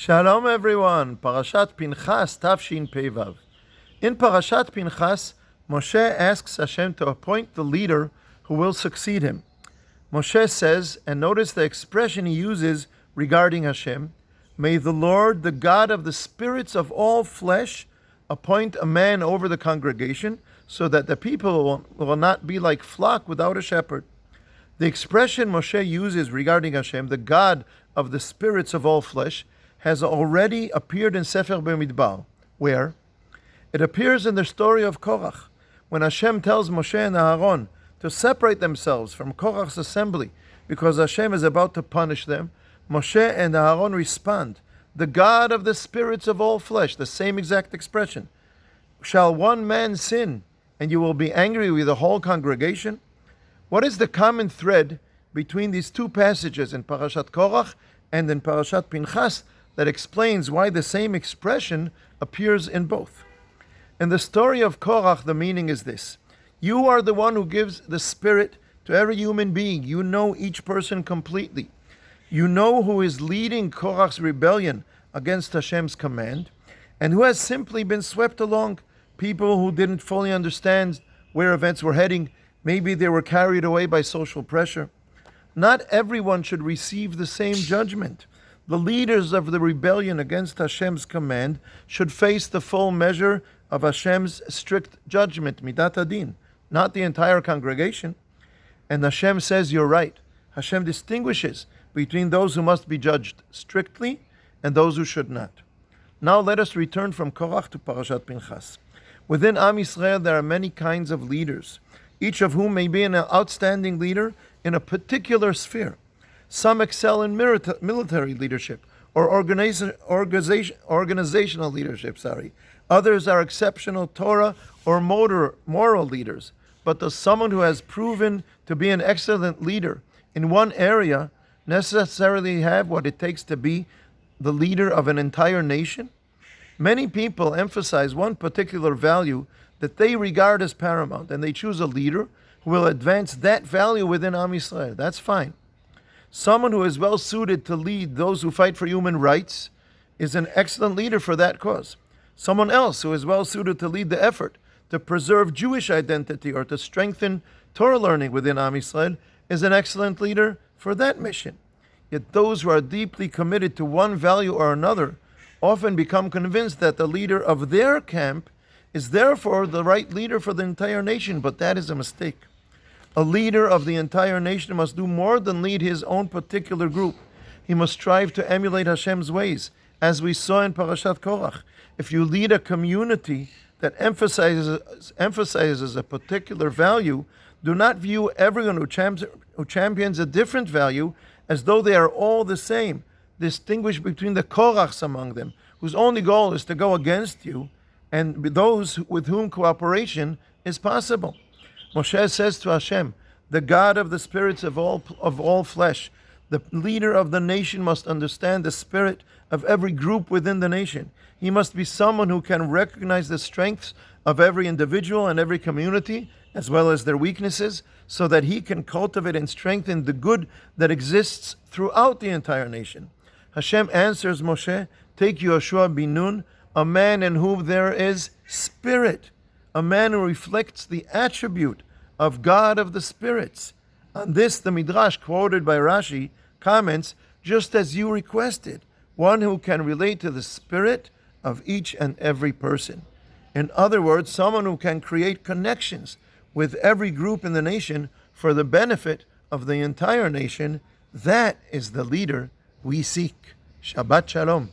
Shalom everyone, Parashat Pinchas, Tafshin Pevav. In Parashat Pinchas, Moshe asks Hashem to appoint the leader who will succeed him. Moshe says, and notice the expression he uses regarding Hashem, "May the Lord, the God of the spirits of all flesh, appoint a man over the congregation, so that the people will not be like flock without a shepherd." The expression Moshe uses regarding Hashem, the God of the spirits of all flesh, has already appeared in Sefer B'Midbar, where it appears in the story of Korach, when Hashem tells Moshe and Aaron to separate themselves from Korach's assembly because Hashem is about to punish them. Moshe and Aaron respond, "The God of the spirits of all flesh," the same exact expression. "Shall one man sin, and you will be angry with the whole congregation?" What is the common thread between these two passages in Parashat Korach and in Parashat Pinchas that explains why the same expression appears in both? In the story of Korach, the meaning is this: you are the one who gives the spirit to every human being. You know each person completely. You know who is leading Korach's rebellion against Hashem's command, and who has simply been swept along. People who didn't fully understand where events were heading. Maybe they were carried away by social pressure. Not everyone should receive the same judgment. The leaders of the rebellion against Hashem's command should face the full measure of Hashem's strict judgment, midat adin, not the entire congregation. And Hashem says, you're right. Hashem distinguishes between those who must be judged strictly and those who should not. Now let us return from Korach to Parashat Pinchas. Within Am Yisrael there are many kinds of leaders, each of whom may be an outstanding leader in a particular sphere. Some excel in military leadership or organizational leadership. Others are exceptional Torah or moral leaders. But does someone who has proven to be an excellent leader in one area necessarily have what it takes to be the leader of an entire nation? Many people emphasize one particular value that they regard as paramount, and they choose a leader who will advance that value within Am Yisrael. That's fine. Someone who is well suited to lead those who fight for human rights is an excellent leader for that cause. Someone else who is well suited to lead the effort to preserve Jewish identity or to strengthen Torah learning within Am Yisrael is an excellent leader for that mission. Yet those who are deeply committed to one value or another often become convinced that the leader of their camp is therefore the right leader for the entire nation, but that is a mistake. A leader of the entire nation must do more than lead his own particular group. He must strive to emulate Hashem's ways, as we saw in Parashat Korach. If you lead a community that emphasizes a particular value, do not view everyone who champions a different value as though they are all the same. Distinguish between the Korachs among them, whose only goal is to go against you, and those with whom cooperation is possible. Moshe says to Hashem, the God of the spirits of all flesh, the leader of the nation must understand the spirit of every group within the nation. He must be someone who can recognize the strengths of every individual and every community, as well as their weaknesses, so that he can cultivate and strengthen the good that exists throughout the entire nation. Hashem answers Moshe, take Yoshua bin Nun, a man in whom there is spirit, a man who reflects the attribute of God of the spirits. On this, the Midrash quoted by Rashi comments, just as you requested, one who can relate to the spirit of each and every person. In other words, someone who can create connections with every group in the nation for the benefit of the entire nation. That is the leader we seek. Shabbat Shalom.